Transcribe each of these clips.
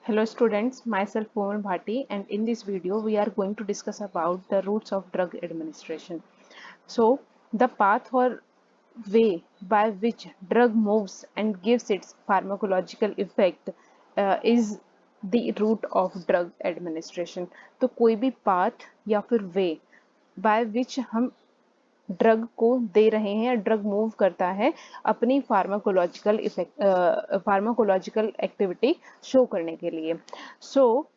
Hello students, myself Povan Bhati, and in this video we are going to discuss about the routes of drug administration. So the path or way by which drug moves and gives its pharmacological effect is the route of drug administration. तो कोई भी path या फिर way by which हम drug को दे रहे हैं या ड्रग मूव करता है अपनी फार्माकोलॉजिकल एक्टिविटी शो करने के लिए. सो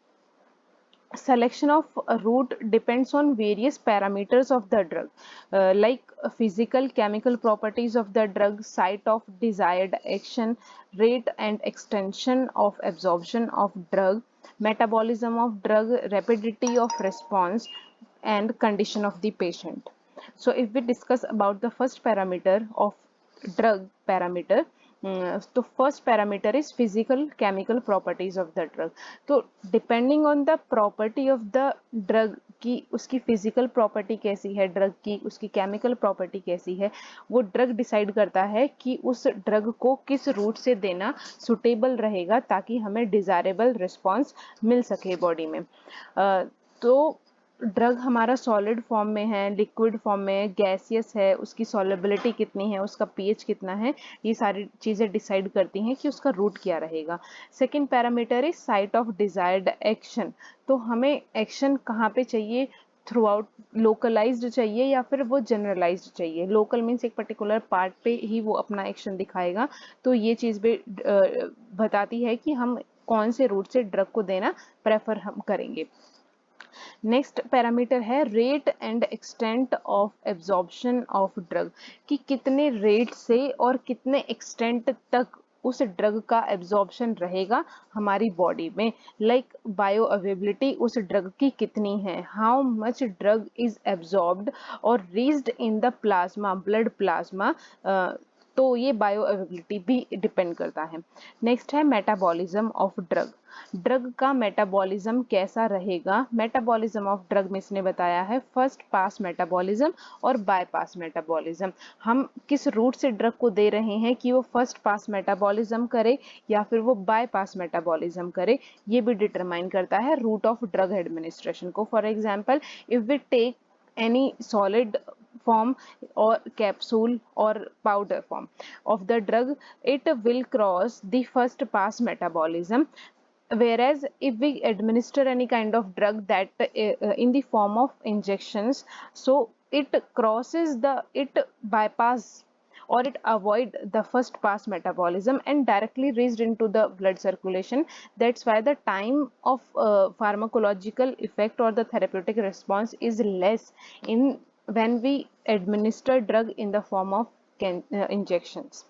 selection of a route depends on various parameters of the drug, like physical chemical properties of the drug, site of desired action, rate and extension of absorption of drug, metabolism of drug, rapidity of response, and condition of the patient. So if we discuss about the first parameter of drug parameter, तो first parameter is physical chemical properties of the drug. तो depending on the property of the drug की उसकी physical property कैसी है, drug की उसकी chemical property कैसी है, वो ड्रग डिसाइड करता है कि उस ड्रग को किस रूट से देना सुटेबल रहेगा ताकि हमें डिजायरेबल रिस्पॉन्स मिल सके बॉडी में. तो ड्रग हमारा सॉलिड फॉर्म में है, लिक्विड फॉर्म में, गैसियस है, उसकी सॉलेबिलिटी कितनी है, उसका पीएच कितना है, ये सारी चीज़ें डिसाइड करती हैं कि उसका रूट क्या रहेगा. Second parameter is site of desired action. तो हमें एक्शन कहाँ पे चाहिए, थ्रू आउट लोकलाइज्ड चाहिए या फिर वो जनरलाइज्ड चाहिए. लोकल मीन्स एक पर्टिकुलर पार्ट पे ही वो अपना एक्शन दिखाएगा. तो ये चीज़ भी बताती है कि हम कौन से रूट से ड्रग को देना प्रेफर हम करेंगे. नेक्स्ट पैरामीटर है rate and extent of absorption of drug, कि कितने रेट से और कितने एक्सटेंट तक उस ड्रग का एब्जॉर्प्शन रहेगा हमारी बॉडी में. लाइक बायो अवेबिलिटी उस ड्रग की कितनी है, how much drug is absorbed और reached in the plasma, blood plasma. तो ये बायो अवेबिलिटी भी डिपेंड करता है. नेक्स्ट है मेटाबॉलिज्म ऑफ ड्रग. ड्रग का मेटाबॉलिज्म कैसा रहेगा. मेटाबॉलिज्म ऑफ ड्रग में इसने बताया है फर्स्ट पास मेटाबॉलिज्म और बायपास मेटाबॉलिज्म. हम किस रूट से ड्रग को दे रहे हैं कि वो फर्स्ट पास मेटाबॉलिज्म करे या फिर वो बायपास मेटाबॉलिज्म करे, ये भी डिटरमाइन करता है रूट ऑफ ड्रग एडमिनिस्ट्रेशन को. For example if we take any solid form or capsule or powder form of the drug, it will cross the first pass metabolism, whereas if we administer any kind of drug that in the form of injections, so it bypass or it avoid the first pass metabolism and directly reached into the blood circulation. That's why the time of pharmacological effect or the therapeutic response is less in when we administer drug in the form of injections.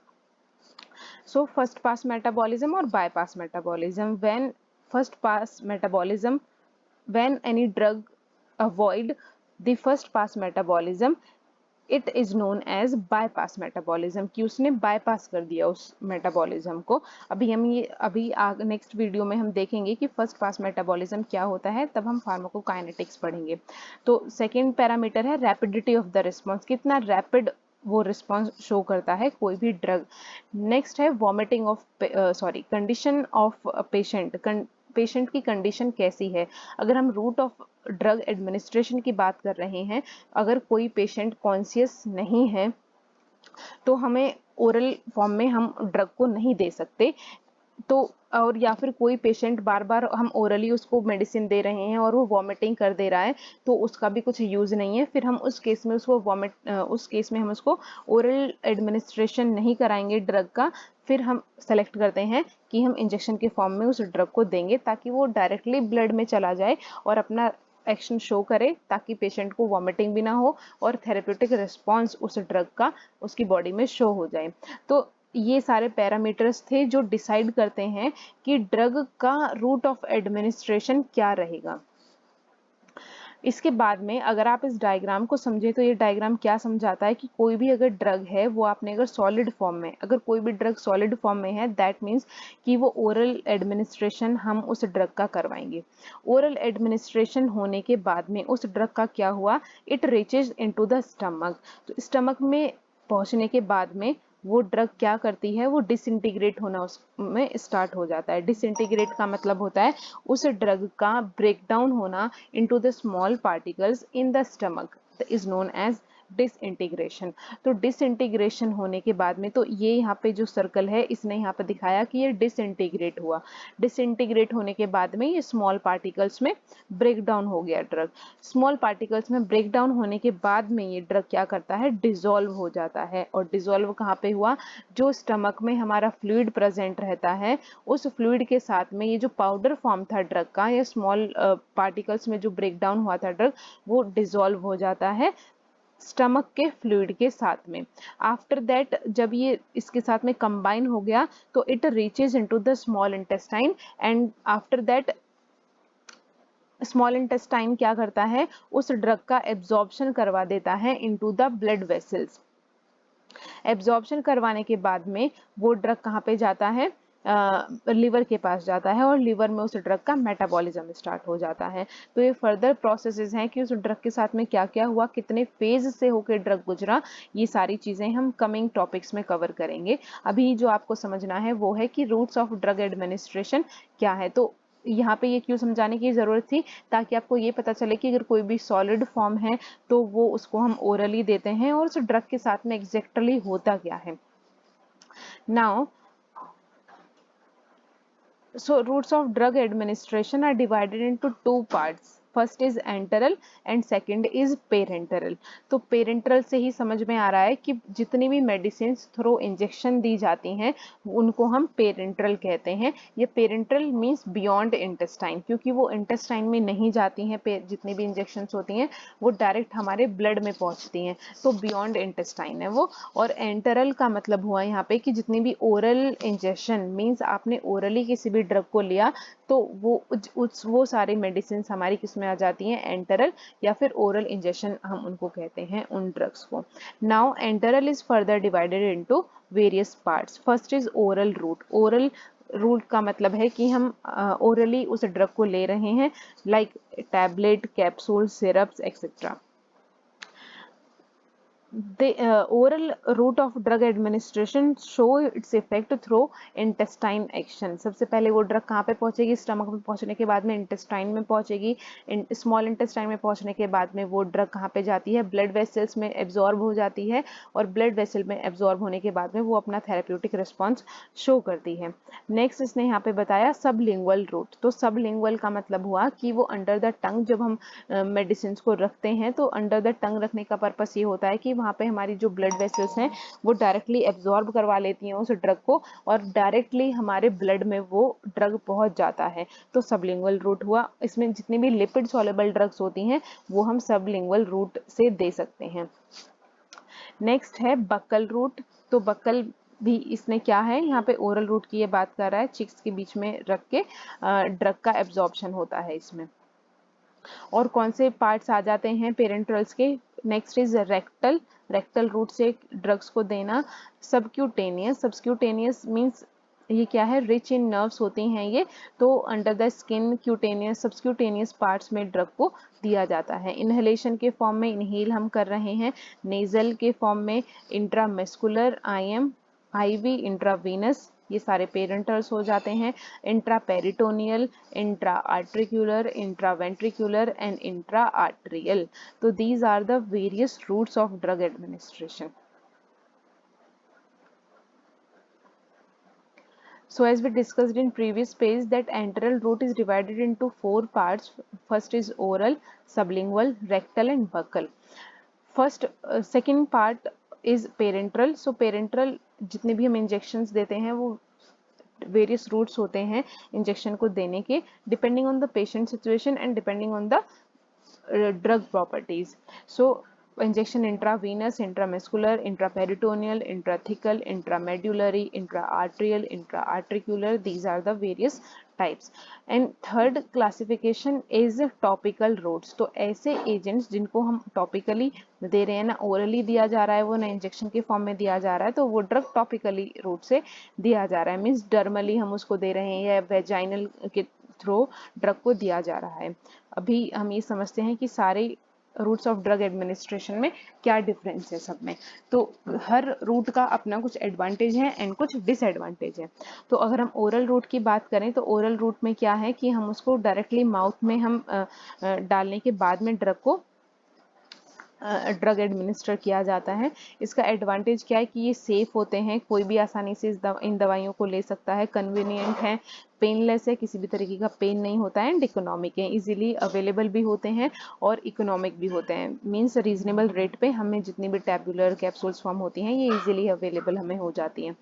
So first pass metabolism or bypass metabolism. When first pass metabolism, when any drug avoid the first pass metabolism, it is known as bypass metabolism, कि उसने bypass कर दिया उस metabolism को. अभी next video में हम देखेंगे कि फर्स्ट पास मेटाबॉलिज्म क्या होता है, तब हम फार्माकोकाइनेटिक्स पढ़ेंगे. तो सेकेंड पैरामीटर है रैपिडिटी ऑफ द रिस्पॉन्स, कितना रैपिड वो रिस्पॉन्स शो करता है कोई भी ड्रग. नेक्स्ट है vomiting of condition of patient की कंडीशन कैसी है. अगर हम रूट ऑफ ड्रग एडमिनिस्ट्रेशन की बात कर रहे हैं, अगर कोई पेशेंट कॉन्शियस नहीं है तो हमें ओरल फॉर्म में हम ड्रग को नहीं दे सकते. तो और या फिर कोई पेशेंट बार बार हम ओरली उसको मेडिसिन दे रहे हैं और वो वॉमिटिंग कर दे रहा है, तो उसका भी कुछ यूज नहीं है. फिर हम उस केस में हम उसको ओरल एडमिनिस्ट्रेशन नहीं कराएंगे ड्रग का. फिर हम सेलेक्ट करते हैं कि हम इंजेक्शन के फॉर्म में उस ड्रग को देंगे ताकि वो डायरेक्टली ब्लड में चला जाए और अपना एक्शन शो करे, ताकि पेशेंट को वॉमिटिंग भी ना हो और थेरेप्यूटिक रिस्पॉन्स उस ड्रग का उसकी बॉडी में शो हो जाए. तो ये सारे पैरामीटर्स थे जो डिसाइड करते हैं कि ड्रग का रूट ऑफ एडमिनिस्ट्रेशन क्या रहेगा. इसके बाद में अगर आप इस डायग्राम को समझें तो ये डायग्राम क्या समझाता है कि कोई भी अगर ड्रग है वो आपने अगर सॉलिड फॉर्म में, अगर कोई भी ड्रग सॉलिड फॉर्म में है, दैट मीन्स कि वो ओरल एडमिनिस्ट्रेशन हम उस ड्रग का करवाएंगे. ओरल एडमिनिस्ट्रेशन होने के बाद में उस ड्रग का क्या हुआ, it reaches into the stomach. तो स्टमक में पहुंचने के बाद में वो ड्रग क्या करती है, वो डिसइंटीग्रेट होना उसमें स्टार्ट हो जाता है। डिसइंटीग्रेट का मतलब होता है उस ड्रग का ब्रेकडाउन होना into the small particles in the stomach, is known as disintegration. तो डिसइंटीग्रेशन होने के बाद में, तो ये यहाँ पे जो सर्कल है इसने यहाँ पे दिखाया कि ये डिसइंटीग्रेट हुआ। डिसइंटीग्रेट होने के बाद में ये स्मॉल पार्टिकल्स में ब्रेक डाउन हो गया ड्रग। स्मॉल पार्टिकल्स में ब्रेक डाउन होने के बाद में ये ड्रग क्या करता है, डिसॉल्व हो जाता है। और डिसॉल्व कहाँ पे हुआ, जो स्टमक में हमारा फ्लूइड प्रेजेंट रहता है उस फ्लूइड के साथ में ये जो पाउडर फॉर्म था ड्रग का, या स्मॉल पार्टिकल्स में जो ब्रेक डाउन हुआ था ड्रग, वो डिसॉल्व हो जाता है स्टमक के फ्लूइड के साथ में। आफ्टर दैट जब ये इसके साथ में कंबाइन हो गया तो it reaches into the small intestine, and after that small intestine क्या करता है, उस ड्रग का एब्जॉर्प्शन करवा देता है into the blood vessels. Absorption करवाने के बाद में वो ड्रग कहाँ पे जाता है, लिवर के पास जाता है, और लिवर में उस ड्रग का मेटाबॉलिज्म स्टार्ट हो जाता है। तो ये फर्दर प्रोसेसेस हैं कि उस ड्रग के साथ में क्या क्या हुआ, कितने फेज से होकर ड्रग गुजरा, ये सारी चीजें हम कमिंग टॉपिक्स में कवर करेंगे। अभी जो आपको समझना है वो है कि रूट्स ऑफ ड्रग एडमिनिस्ट्रेशन क्या है। तो यहाँ पे ये क्यों समझाने की जरूरत थी, ताकि आपको ये पता चले कि अगर कोई भी सॉलिड फॉर्म है तो वो उसको हम ओरली देते हैं, और उस ड्रग के साथ में एग्जैक्टली होता क्या है। Now so routes of drug administration are divided into two parts. First is enteral and second is parenteral. तो पेरेंटरल से ही समझ में आ रहा है कि जितनी भी मेडिसिन थ्रू इंजेक्शन दी जाती हैं उनको हम पेरेंटरल कहते हैं। ये पेरेंटरल मींस बियॉन्ड इंटेस्टाइन, क्योंकि वो इंटेस्टाइन में नहीं जाती हैं, जितनी भी इंजेक्शन होती हैं वो डायरेक्ट हमारे ब्लड में पहुंचती हैं, तो बियॉन्ड इंटेस्टाइन है वो। और एंटरल का मतलब हुआ यहाँ पे कि जितनी भी ओरल इंजेक्शन मींस आपने ओरली किसी भी ड्रग को लिया तो वो सारी मेडिसिन हमारी किसमें आ जाती हैं, एंटरल, या फिर ओरल इंजेक्शन हम उनको कहते हैं उन ड्रग्स को। Now enteral is further divided into various parts. First is oral route. Oral route का मतलब है कि हम ओरली उस ड्रग को ले रहे हैं, like tablet, capsule, syrups etcetera. The oral route of drug administration show its effect through intestine action। सबसे पहले वो ड्रग कहाँ पे पहुंचेगी, स्टमक में पहुंचने के बाद में इंटेस्टाइन में पहुंचेगी। स्मॉल इंटेस्टाइन में पहुंचने के बाद में वो ड्रग कहाँ पे जाती है, ब्लड वेसल्स में एब्जॉर्ब हो जाती है, और ब्लड वेसल में एब्जॉर्ब होने के बाद में वो अपना थेरेप्यूटिक रिस्पॉन्स शो करती है। नेक्स्ट इसने यहाँ पे बताया सबलिंगुअल रूट। तो सबलिंगुअल का मतलब हुआ कि वो अंडर द टंग, जब हम मेडिसिन को रखते हैं तो अंडर द टंग रखने का पर्पस ये होता है कि वहाँ पे हमारी जो ब्लड वेसल्स हैं वो डायरेक्टली एब्जॉर्ब करवा लेती हैं उस ड्रग को, और डायरेक्टली हमारे ब्लड में वो ड्रग पहुंच जाता है। तो सबलिंगुअल रूट हुआ। इसमें जितनी भी लिपिड सॉल्युबल ड्रग्स होती हैं वो हम सबलिंगुअल रूट से दे सकते हैं। नेक्स्ट है बक्कल रूट। तो बक्कल भी इसमें क्या है, यहाँ पे ओरल रूट की ये बात कर रहा है, चिक्स के बीच में रख के ड्रग का एब्जॉर्प्शन होता है इसमें। और कौन से पार्ट्स आ जाते हैं पेरेंट्रल्स के, next is rectal. Rectal route से ड्रग्स को देना। सबक्यूटेनियस। सबक्यूटेनियस मींस ये क्या है, रिच इन नर्व्स होती हैं ये, तो under the skin cutaneous, subcutaneous parts में ड्रग को दिया जाता है। इनहेलेशन के फॉर्म में इनहेल हम कर रहे हैं, नेजल के फॉर्म में इंट्रामस्कुलर, आईएम, आईवी, इंट्रावीनस, ये सारे पेरेंटल्स हो जाते हैं। Intraperitoneal, intra articular, intraventricular and intra arterial. तो these are the various routes of drug administration. So as we discussed in previous page that enteral route is divided into four parts. First is oral, sublingual, rectal and buccal. First second part is parenteral. So parenteral जितने भी हम injections देते हैं वो various roots होते हैं injection को देने के, depending on the patient situation and depending on the drug properties. So injection intravenous, intramuscular, intraperitoneal, intrathecal, intramedullary, intraarterial, intraarticular, these are the various types. And third classification is topical routes. तो ऐसे agents जिनको हम topically दे रहे हैं, ना orally दिया जा रहा है वो, ना इंजेक्शन के फॉर्म में दिया जा रहा है, तो वो ड्रग टॉपिकली रूट से दिया जा रहा है, मीन्स डर्मली हम उसको दे रहे हैं या वेजाइनल के थ्रू ड्रग को दिया जा रहा है। अभी हम ये समझते हैं कि सारे रूट्स ऑफ ड्रग एडमिनिस्ट्रेशन में क्या डिफरेंस है सब में। तो हर रूट का अपना कुछ एडवांटेज है एंड कुछ डिसएडवांटेज है। तो अगर हम ओरल रूट की बात करें तो ओरल रूट में क्या है कि हम उसको डायरेक्टली माउथ में हम डालने के बाद में ड्रग एडमिनिस्टर किया जाता है। इसका एडवांटेज क्या है कि ये सेफ होते हैं, कोई भी आसानी से इन दवाइयों को ले सकता है, कन्वीनियंट है, पेनलेस है, किसी भी तरीके का पेन नहीं होता है, एंड इकोनॉमिक है, इजीली अवेलेबल भी होते हैं और इकोनॉमिक भी होते हैं। मींस रीजनेबल रेट पे हमें जितनी भी टैबुलर कैप्सूल्स फॉर्म होती हैं ये इजीली अवेलेबल हमें हो जाती हैं।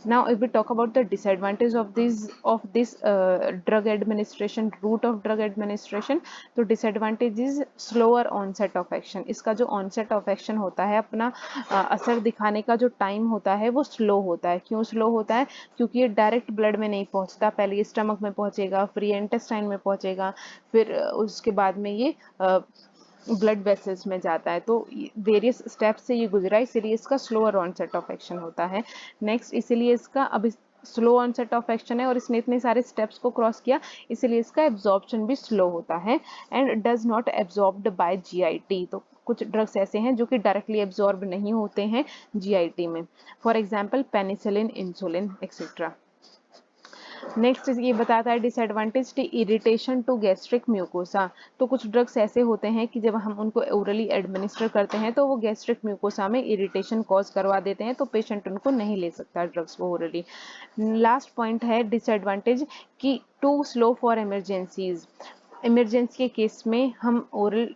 Now if we talk about the disadvantage of this drug administration, route of drug administration, तो disadvantage is slower onset of action. इसका जो ऑनसेट ऑफ एक्शन होता है, अपना असर दिखाने का जो टाइम होता है वो स्लो होता है। क्यों स्लो होता है? क्योंकि ये डायरेक्ट ब्लड में नहीं पहुंचता, पहले ये स्टमक में पहुंचेगा, फिर ये इंटेस्टाइन में पहुंचेगा, फिर उसके बाद में ये ब्लड वेसल्स में जाता है। तो वेरियस स्टेप्स से ये गुजरा, इसीलिए इसका स्लोअर ऑनसेट ऑफ एक्शन होता है। नेक्स्ट, इसीलिए इसका अब स्लो ऑनसेट ऑफ एक्शन है और इसने इतने सारे स्टेप्स को क्रॉस किया, इसीलिए इसका एब्जॉर्प्शन भी स्लो होता है and does not absorbed by GIT. तो कुछ ड्रग्स ऐसे हैं जो कि डायरेक्टली एब्जॉर्ब नहीं होते हैं जीआईटी में, for example penicillin, insulin etcetera. Next ये बताता है disadvantage irritation to gastric mucosa. तो कुछ ड्रग्स ऐसे होते हैं कि जब हम उनको ओरली एडमिनिस्टर करते हैं तो वो गैस्ट्रिक म्यूकोसा में इरिटेशन कॉज करवा देते हैं, तो पेशेंट उनको नहीं ले सकता ड्रग्स को ओरली। लास्ट पॉइंट है डिसएडवांटेज कि too slow for emergencies. Emergency के केस में हम ओरल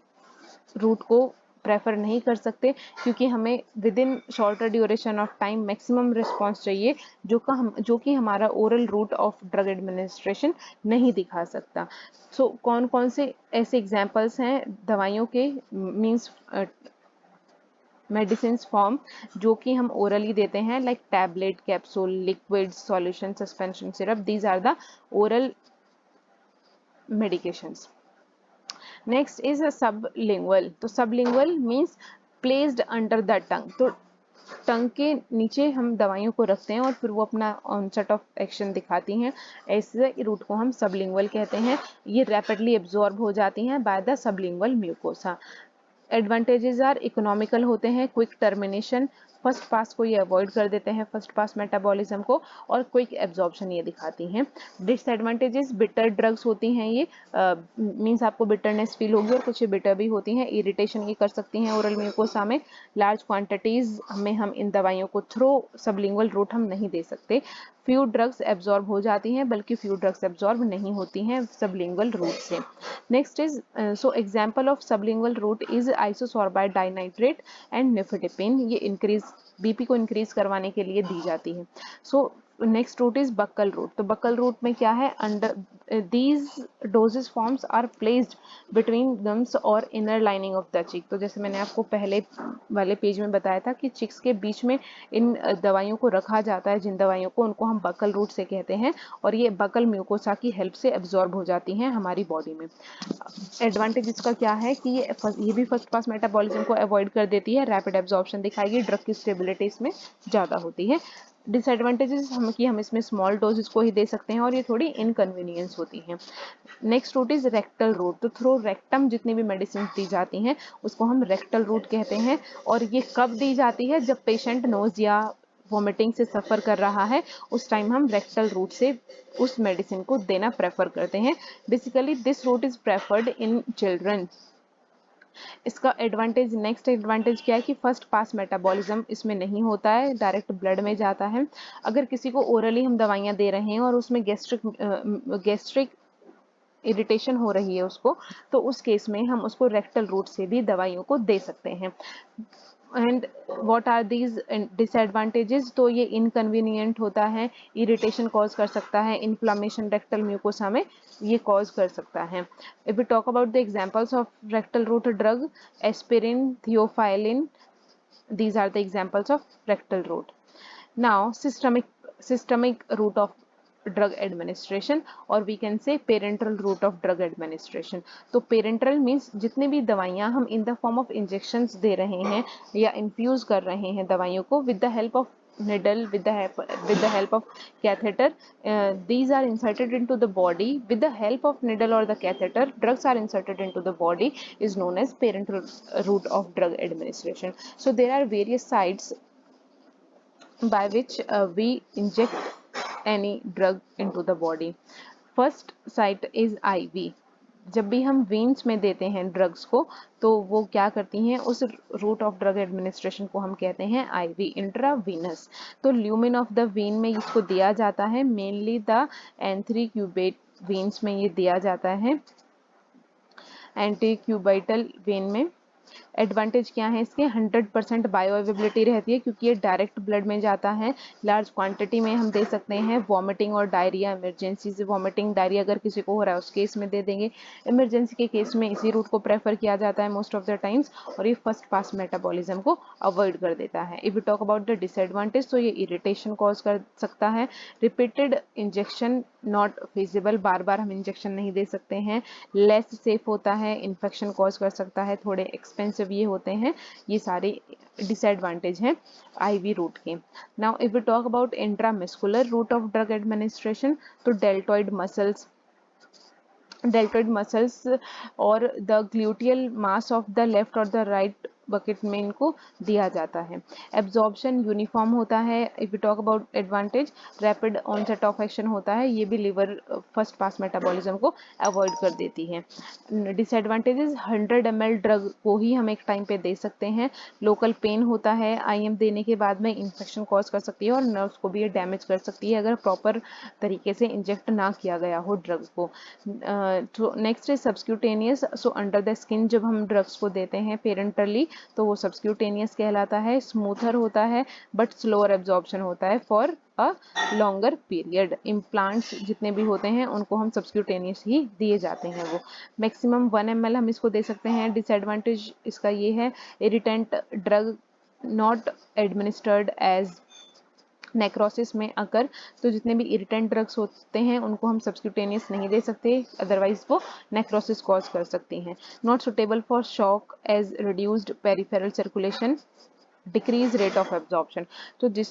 रूट को प्रेफर नहीं कर सकते क्योंकि हमें with in shorter duration of time maximum response चाहिए, जो कि हमारा oral route of drug administration नहीं दिखा सकता। सो कौन कौन से ऐसे एग्जांपल्स हैं दवाइयों के, मींस मेडिसिन फॉर्म जो कि हम ओरली देते हैं, like tablet, capsule, liquid, solution, suspension, syrup, these are the oral medications. Next is sublingual. तो sublingual means placed under the tongue. तो टंग के नीचे हम दवाइयों को रखते हैं और फिर वो अपना ऑनसेट ऑफ एक्शन दिखाती हैं, ऐसे रूट को हम सबलिंगुअल कहते हैं। ये रैपिडली एब्जॉर्ब हो जाती हैं by the sublingual mucosa. Advantages are economical होते हैं, क्विक टर्मिनेशन, फर्स्ट पास को ये अवॉइड कर देते हैं, फर्स्ट पास मेटाबॉलिज्म को, और क्विक एब्जॉर्प्शन ये दिखाती हैं। डिसएडवांटेजेस, बिटर ड्रग्स होती हैं ये, मींस आपको बिटरनेस फील होगी और कुछ बिटर भी होती हैं, इरिटेशन ये कर सकती हैं ओरल म्यूकोसा में। लार्ज क्वांटिटीज में हम इन दवाइयों को थ्रू सबलिंगुअल रूट हम नहीं दे सकते। फ्यू ड्रग्स एब्जॉर्ब हो जाती हैं, बल्कि फ्यू ड्रग्स एब्जॉर्ब नहीं होती हैं सबलिंगुअल रूट से। Next is so example of sublingual route is isosorbide dinitrate and nifedipine. ये इंक्रीज बीपी को इंक्रीज करवाने के लिए दी जाती है। So next route is buccal route. तो बक्कल रूट में क्या है, under these doses forms are placed between gums और inner lining of the cheek. तो जैसे मैंने आपको पहले वाले पेज में बताया था कि चिक्स के बीच में इन दवाइयों को रखा जाता है, जिन दवाइयों को, उनको हम बक्कल रूट से कहते हैं, और ये बक्कल म्यूकोसा की हेल्प से एब्जॉर्ब हो जाती हैं हमारी बॉडी में। एडवांटेज इसका क्या है कि ये भी फर्स्ट पास मेटाबॉलिज्म को अवॉइड कर देती है, रैपिड एब्जॉर्प्शन दिखाएगी, ड्रग की स्टेबिलिटी इसमें ज़्यादा होती है। डिसएडवांटेजेस हम इसमें स्मॉल डोजेस को ही दे सकते हैं और ये थोड़ी इनकन्वीनियंस होती हैं। Next route is rectal route. तो थ्रू रेक्टम जितनी भी मेडिसिन दी जाती हैं उसको हम रेक्टल रूट कहते हैं, और ये कब दी जाती है, जब पेशेंट नोजिया, वॉमिटिंग से सफ़र कर रहा है, उस टाइम हम रेक्टल रूट से उस मेडिसिन को देना प्रेफर करते हैं। Basically this route is preferred in children. इसका एडवांटेज, नेक्स्ट एडवांटेज क्या है कि फर्स्ट पास मेटाबॉलिज्म इसमें नहीं होता है, डायरेक्ट ब्लड में जाता है। अगर किसी को ओरली हम दवाइयाँ दे रहे हैं और उसमें गैस्ट्रिक इरिटेशन हो रही है उसको, तो उस केस में हम उसको रेक्टल रूट से भी दवाइयों को दे सकते हैं। And what are these disadvantages? तो ये इनकन्वीनियंट होता है, इरिटेशन कॉज कर सकता है, इन्फ्लामेशन रेक्टल म्यूकोसा में ये कॉज कर सकता है। If we talk about the examples of rectal route drug, aspirin, theophylline, these are the examples of rectal route. Now systemic route of drug administration, or we can say parenteral route of drug administration. तो parenteral means जितने भी दवाइयाँ हम in the form of injections दे रहे हैं या infuse कर रहे हैं दवाइयों को with the help of needle with the help of catheter. These are inserted into the body with the help of needle or the catheter. Drugs are inserted into the body is known as parenteral route of drug administration. So there are various sites by which we inject any drug into the body. First site is IV. जब भी हम veins में देते हैं drugs को तो वो क्या करती हैं, उस रूट ऑफ ड्रग एडमिनिस्ट्रेशन को हम कहते हैं आईवी, इंट्रावीनस. तो ल्यूमेन ऑफ द वेन में इसको दिया जाता है, मेनली द एंथ्री क्यूबेट वेन्स में ये दिया जाता है, एंटी क्यूबाइटल वेन में. एडवांटेज क्या है इसके, 100% बायो अवेबिलिटी रहती है क्योंकि ये डायरेक्ट ब्लड में जाता है. लार्ज क्वांटिटी में हम दे सकते हैं. वॉमिटिंग और डायरिया, इमरजेंसी से वॉमिटिंग डायरिया अगर किसी को हो रहा है उस केस में दे देंगे. इमरजेंसी के केस में इसी रूट को प्रेफर किया जाता है मोस्ट ऑफ द टाइम्स, और ये फर्स्ट पास मेटाबॉलिज्म को अवॉइड कर देता है. If you talk about the disadvantage तो ये इरिटेशन कॉज कर सकता है. रिपीटेड इंजेक्शन नॉट फिजिबल, बार बार हम इंजेक्शन नहीं दे सकते हैं. लेस सेफ होता है, इन्फेक्शन कॉज कर सकता है, थोड़े एक्सपेंसिव ये होते हैं. ये सारे डिसएडवांटेज हैं आईवी रूट के. Now if we talk about intramuscular route of drug administration तो डेल्टॉइड मसल्स और the gluteal mass of the left और द राइट बकेट में इनको दिया जाता है. एब्जॉर्प्शन यूनिफॉर्म होता है. If you talk about advantage, rapid onset of action होता है, ये भी लिवर फर्स्ट पास मेटाबॉलिज्म को अवॉइड कर देती है. डिसएडवांटेजेस, 100 ml ड्रग को ही हम एक टाइम पे दे सकते हैं. लोकल पेन होता है, आईएम देने के बाद में इन्फेक्शन कॉज कर सकती है और नर्व्स को भी ये डैमेज कर सकती है अगर प्रॉपर तरीके से इंजेक्ट ना किया गया हो ड्रग को. तो next is subcutaneous. So under the skin जब हम ड्रग्स को देते हैं पेरेंटली तो वो सब्क्यूटेनियस कहलाता है. स्मूथर होता है बट स्लोअर एब्जॉर्प्शन होता है for a longer period. Implants जितने भी होते हैं उनको हम सब्क्यूटेनियस ही दिए जाते हैं. वो मैक्सिमम 1 ml हम इसको दे सकते हैं. डिसएडवांटेज इसका ये है, irritant drug not administered as necrosis में अगर, तो जितने भी इरिटेंट ड्रग्स होते हैं उनको हम सब्क्यूटेनियस नहीं दे सकते, अदरवाइज वो नेक्रोसिस कॉज कर सकती हैं. Not suitable for shock as reduced peripheral circulation, decrease rate of absorption. तो जिस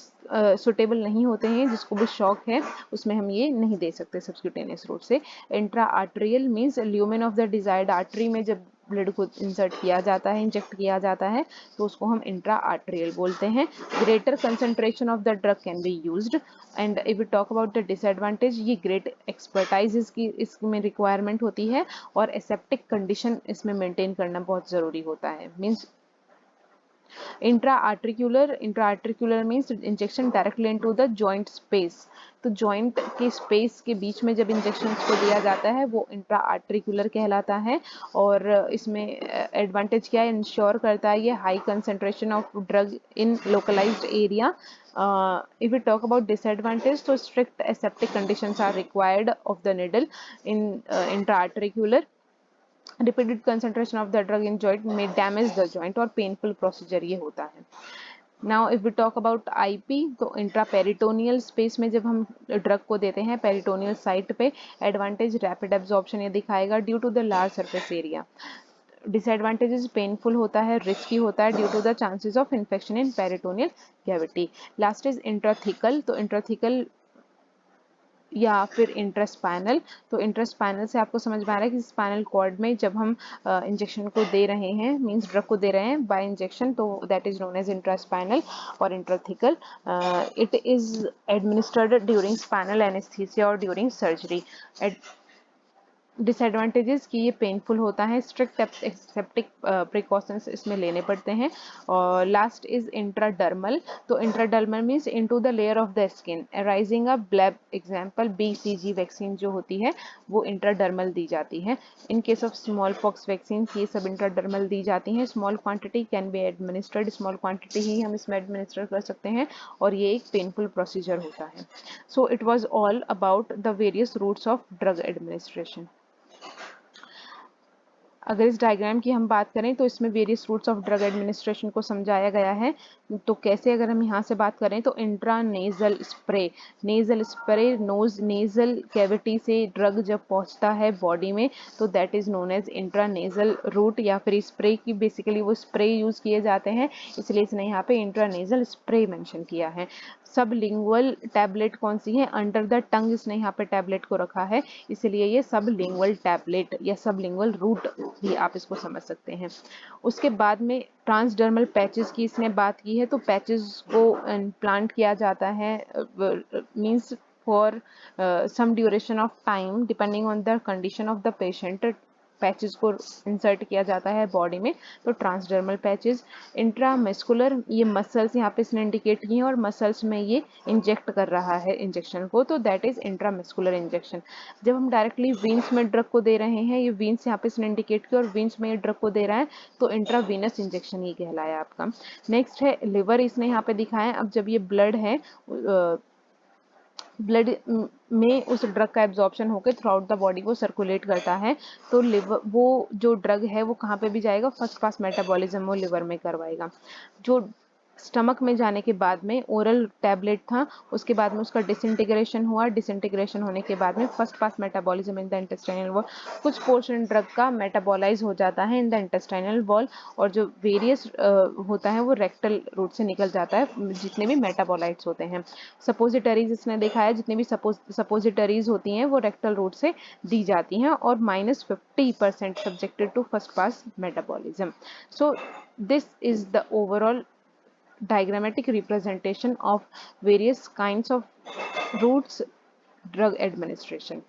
सुटेबल नहीं होते हैं, जिसको भी शॉक है, उसमें हम ये नहीं दे सकते सब्क्यूटेनियस रूट से. Intra arterial means lumen of the desired artery में जब ब्लड को इंसर्ट किया जाता है, इंजेक्ट किया जाता है, तो उसको हम इंट्रा आर्टरियल बोलते हैं. Greater concentration of the drug can be used. And if you talk about the disadvantage, ये ग्रेट एक्सपर्टाइज इसमें रिक्वायरमेंट होती है और एसेप्टिक कंडीशन इसमें मेंटेन करना बहुत ज़रूरी होता है. Means intra-articular means injection directly into the joint space. तो जॉइंट के स्पेस के बीच में जब इंजेक्शन को दिया जाता है वो इंट्रा आर्टिकुलर कहलाता है. और इसमें एडवांटेज क्या है, इंश्योर करता है ये high concentration of drug in localised area. If we talk about disadvantage, so strict aseptic conditions are required of the needle in intra-articular. Repeated concentration of the drug in joint में damage the joint और painful procedure ये होता है. Now if we talk about IP, तो intraperitoneal space में जब हम drug को देते हैं पेरिटोनियल साइट पे, एडवांटेज रैपिड एब्जॉर्प्शन ये दिखाएगा due to the large surface area. Disadvantages, painful होता है, रिस्की होता है due to the chances of infection in peritoneal cavity. Last is intrathecal. तो इंट्राथिकल या फिर इंट्रास्पाइनल. तो इंट्रास्पाइनल से आपको समझ में आ रहा है कि स्पाइनल कॉर्ड में जब हम इंजेक्शन को दे रहे हैं, मींस ड्रग को दे रहे हैं बाय इंजेक्शन, तो दैट इज नोन एज इंट्रास्पाइनल और intrathecal. It is administered during spinal anaesthesia और ड्यूरिंग सर्जरी. डिसएडवांटेजेस कि ये पेनफुल होता है, स्ट्रिक्ट एसेप्टिक प्रिकॉशंस इसमें लेने पड़ते हैं. और लास्ट इज इंट्राडर्मल. तो intradermal means into the layer of the skin arising a bleb. Example BCG vaccine जो होती है वो इंट्राडर्मल दी जाती है. In case of smallpox vaccine ये सब इंट्राडर्मल दी जाती हैं. Small quantity can be administered, small quantity ही हम इसमें एडमिनिस्टर कर सकते हैं और ये एक पेनफुल प्रोसीजर होता है. So it was all about the various routes of drug administration. अगर इस डायग्राम की हम बात करें तो इसमें various routes of drug administration को समझाया गया है. तो कैसे, अगर हम यहाँ से बात करें तो intranasal spray, nasal spray, nose nasal cavity से ड्रग जब पहुँचता है बॉडी में तो that is known as intranasal route. या फिर स्प्रे की बेसिकली वो स्प्रे यूज किए जाते हैं, इसलिए इसने यहाँ पे इंट्रानेजल स्प्रे मेंशन किया है. सबलिंगुअल टैबलेट कौन सी है, अंडर द टंग इसने यहाँ पे टैबलेट को रखा है, इसलिए ये सबलिंगुअल टैबलेट या सबलिंगुअल रूट भी आप इसको समझ सकते हैं। उसके बाद में ट्रांसडर्मल पैचेस की इसने बात की है, तो पैचेस को इम्प्लांट किया जाता है means for some duration of time depending on the condition of the patient, patches को इंसर्ट किया जाता है बॉडी में, तो ट्रांसडर्मल पैचेस। इंट्रामस्कुलर, ये मसल्स यहाँ पे इसने इंडिकेट किए हैं और मसल्स में ये इंजेक्ट कर रहा है इंजेक्शन को, तो दैट इज इंट्रामस्कुलर इंजेक्शन। जब हम डायरेक्टली वीन्स में ड्रग को दे रहे हैं, ये वीन्स यहाँ पे इसने इंडिकेट किया और वीन्स में ये ड्रग को दे रहा है, तो इंट्रावीनस इंजेक्शन ये कहलाया आपका। नेक्स्ट है लिवर, इसने यहाँ पे दिखाया। अब जब ये ब्लड है, ब्लड में उस ड्रग का एब्जॉर्प्शन होकर थ्रू आउट द बॉडी वो सर्कुलेट करता है, तो लिवर, वो जो ड्रग है वो कहाँ पे भी जाएगा, फर्स्ट पास मेटाबॉलिज्म वो लिवर में करवाएगा। जो स्टमक में जाने के बाद में ओरल टैबलेट था, उसके बाद में उसका डिसइंटीग्रेशन हुआ, डिसइंटीग्रेशन होने के बाद में first pass metabolism in the intestinal wall, कुछ पोर्शन ड्रग का मेटाबॉलाइज हो जाता है इन द इंटेस्टाइनल वॉल, और जो वेरियस होता है वो रेक्टल रूट से निकल जाता है, जितने भी मेटाबोलाइट्स होते हैं। सपोजिटरीज इसने देखा है, जितने भी सपोजिटरीज होती हैं वो रेक्टल रूट से दी जाती हैं, और -50% subjected to first pass metabolism. So this is the overall diagrammatic representation of various kinds of routes drug administration.